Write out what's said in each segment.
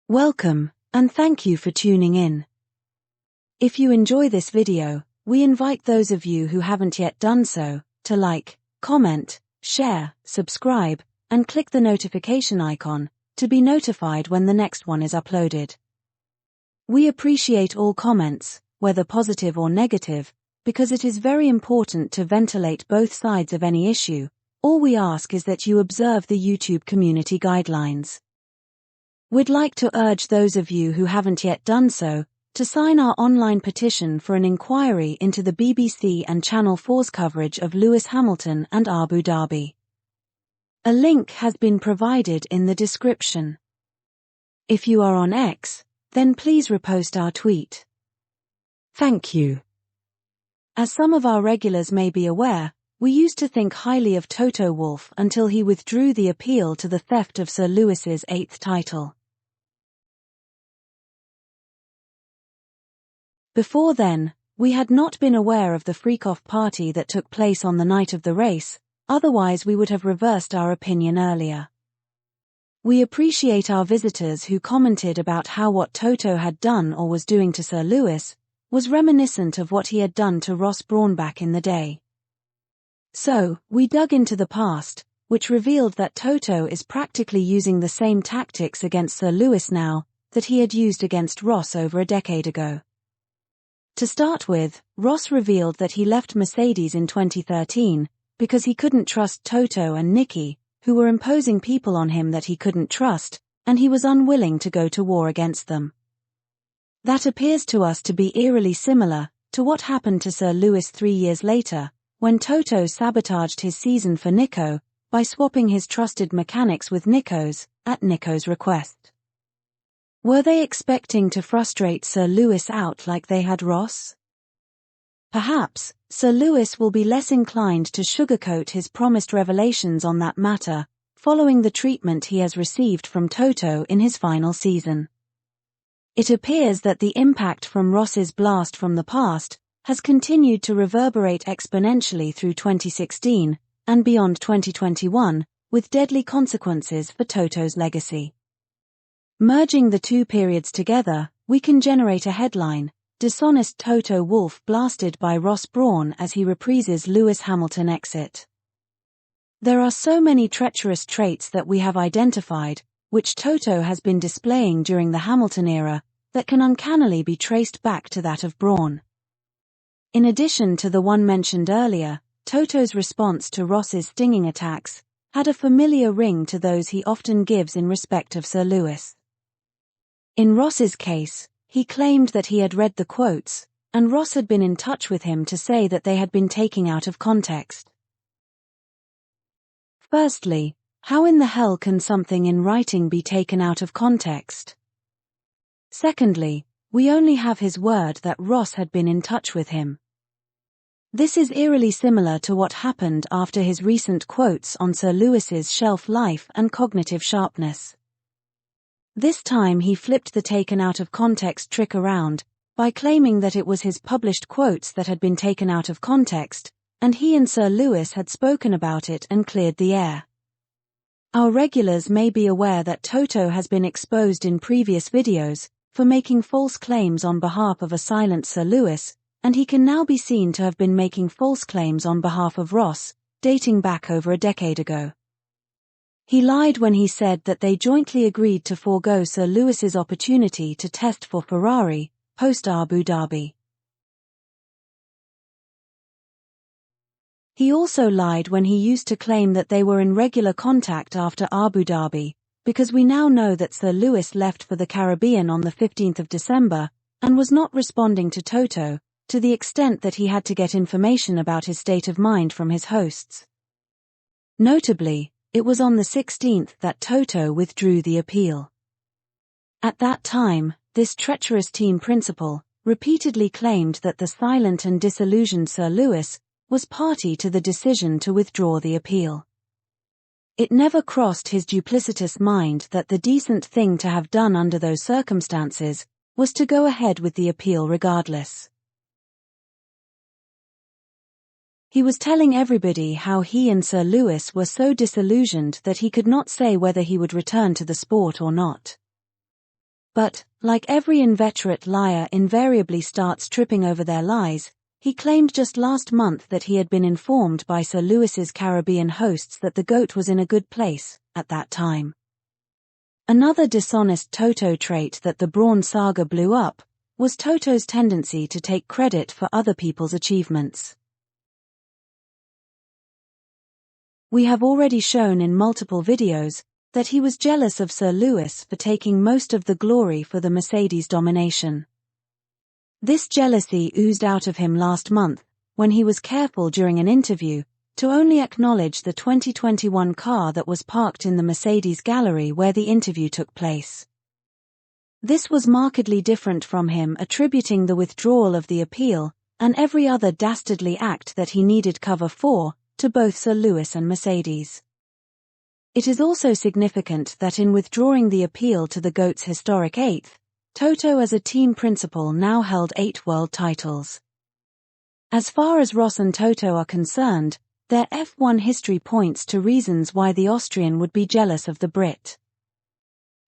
Welcome, and thank you for tuning in. If you enjoy this video, we invite those of you who haven't yet done so, to like, comment, share, subscribe, and click the notification icon, to be notified when the next one is uploaded. We appreciate all comments, whether positive or negative, because it is very important to ventilate both sides of any issue. All we ask is that you observe the YouTube community guidelines. We'd like to urge those of you who haven't yet done so, to sign our online petition for an inquiry into the BBC and Channel 4's coverage of Lewis Hamilton and Abu Dhabi. A link has been provided in the description. If you are on X, then please repost our tweet. Thank you. As some of our regulars may be aware, we used to think highly of Toto Wolff until he withdrew the appeal to the theft of Sir Lewis's 8th title. Before then, we had not been aware of the freak-off party that took place on the night of the race, otherwise we would have reversed our opinion earlier. We appreciate our visitors who commented about how what Toto had done or was doing to Sir Lewis was reminiscent of what he had done to Ross Brawn back in the day. So, we dug into the past, which revealed that Toto is practically using the same tactics against Sir Lewis now that he had used against Ross over a decade ago. To start with, Ross revealed that he left Mercedes in 2013 because he couldn't trust Toto and Nicky, who were imposing people on him that he couldn't trust, and he was unwilling to go to war against them. That appears to us to be eerily similar to what happened to Sir Lewis 3 years later, when Toto sabotaged his season for Nico by swapping his trusted mechanics with Nico's, at Nico's request. Were they expecting to frustrate Sir Lewis out like they had Ross? Perhaps, Sir Lewis will be less inclined to sugarcoat his promised revelations on that matter, following the treatment he has received from Toto in his final season. It appears that the impact from Ross's blast from the past has continued to reverberate exponentially through 2016 and beyond 2021, with deadly consequences for Toto's legacy. Merging the two periods together, we can generate a headline: Dishonest Toto Wolff blasted by Ross Brawn as he reprises Lewis Hamilton exit. There are so many treacherous traits that we have identified, which Toto has been displaying during the Hamilton era, that can uncannily be traced back to that of Brawn. In addition to the one mentioned earlier, Toto's response to Ross's stinging attacks had a familiar ring to those he often gives in respect of Sir Lewis. In Ross's case, he claimed that he had read the quotes, and Ross had been in touch with him to say that they had been taken out of context. Firstly, how in the hell can something in writing be taken out of context? Secondly, we only have his word that Ross had been in touch with him. This is eerily similar to what happened after his recent quotes on Sir Lewis's shelf life and cognitive sharpness. This time he flipped the taken out of context trick around by claiming that it was his published quotes that had been taken out of context, and he and Sir Lewis had spoken about it and cleared the air. Our regulars may be aware that Toto has been exposed in previous videos for making false claims on behalf of a silent Sir Lewis, and he can now be seen to have been making false claims on behalf of Ross, dating back over a decade ago. He lied when he said that they jointly agreed to forego Sir Lewis's opportunity to test for Ferrari, post-Abu Dhabi. He also lied when he used to claim that they were in regular contact after Abu Dhabi, because we now know that Sir Lewis left for the Caribbean on the 15th of December, and was not responding to Toto, to the extent that he had to get information about his state of mind from his hosts. Notably, it was on the 16th that Toto withdrew the appeal. At that time, this treacherous team principal repeatedly claimed that the silent and disillusioned Sir Lewis was party to the decision to withdraw the appeal. It never crossed his duplicitous mind that the decent thing to have done under those circumstances was to go ahead with the appeal regardless. He was telling everybody how he and Sir Lewis were so disillusioned that he could not say whether he would return to the sport or not. But, like every inveterate liar invariably starts tripping over their lies, he claimed just last month that he had been informed by Sir Lewis's Caribbean hosts that the GOAT was in a good place at that time. Another dishonest Toto trait that the Brawn saga blew up was Toto's tendency to take credit for other people's achievements. We have already shown in multiple videos that he was jealous of Sir Lewis for taking most of the glory for the Mercedes domination. This jealousy oozed out of him last month, when he was careful during an interview to only acknowledge the 2021 car that was parked in the Mercedes gallery where the interview took place. This was markedly different from him attributing the withdrawal of the appeal, and every other dastardly act that he needed cover for, to both Sir Lewis and Mercedes. It is also significant that in withdrawing the appeal to the GOAT's historic 8th, Toto as a team principal now held 8 world titles. As far as Ross and Toto are concerned, their F1 history points to reasons why the Austrian would be jealous of the Brit.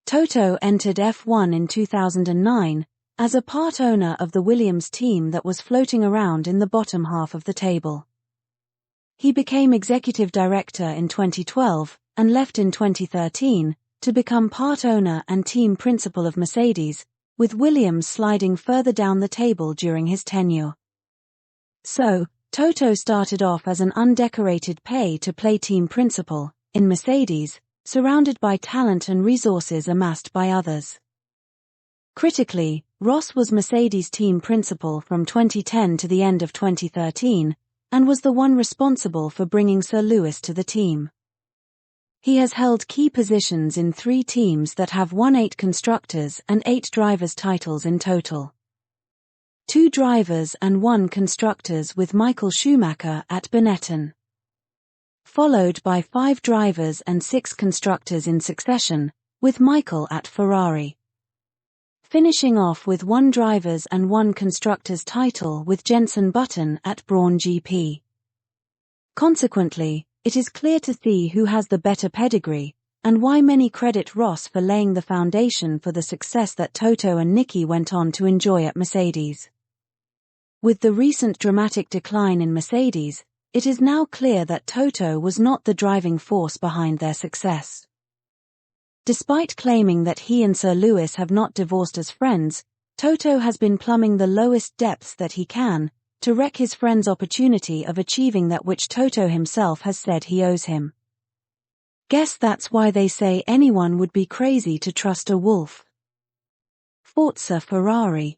Toto entered F1 in 2009 as a part owner of the Williams team that was floating around in the bottom half of the table. He became executive director in 2012 and left in 2013 to become part owner and team principal of Mercedes, with Williams sliding further down the table during his tenure. So, Toto started off as an undecorated pay-to-play team principal in Mercedes, surrounded by talent and resources amassed by others. Critically, Ross was Mercedes team principal from 2010 to the end of 2013, and was the one responsible for bringing Sir Lewis to the team. He has held key positions in 3 teams that have won 8 constructors and 8 drivers' titles in total. 2 drivers and 1 constructors with Michael Schumacher at Benetton. Followed by 5 drivers and 6 constructors in succession, with Michael at Ferrari. Finishing off with 1 drivers and 1 constructors title with Jenson Button at Brawn GP. Consequently, it is clear to see who has the better pedigree, and why many credit Ross for laying the foundation for the success that Toto and Nicky went on to enjoy at Mercedes. With the recent dramatic decline in Mercedes, it is now clear that Toto was not the driving force behind their success. Despite claiming that he and Sir Lewis have not divorced as friends, Toto has been plumbing the lowest depths that he can, to wreck his friend's opportunity of achieving that which Toto himself has said he owes him. Guess that's why they say anyone would be crazy to trust a wolf. Forza Ferrari.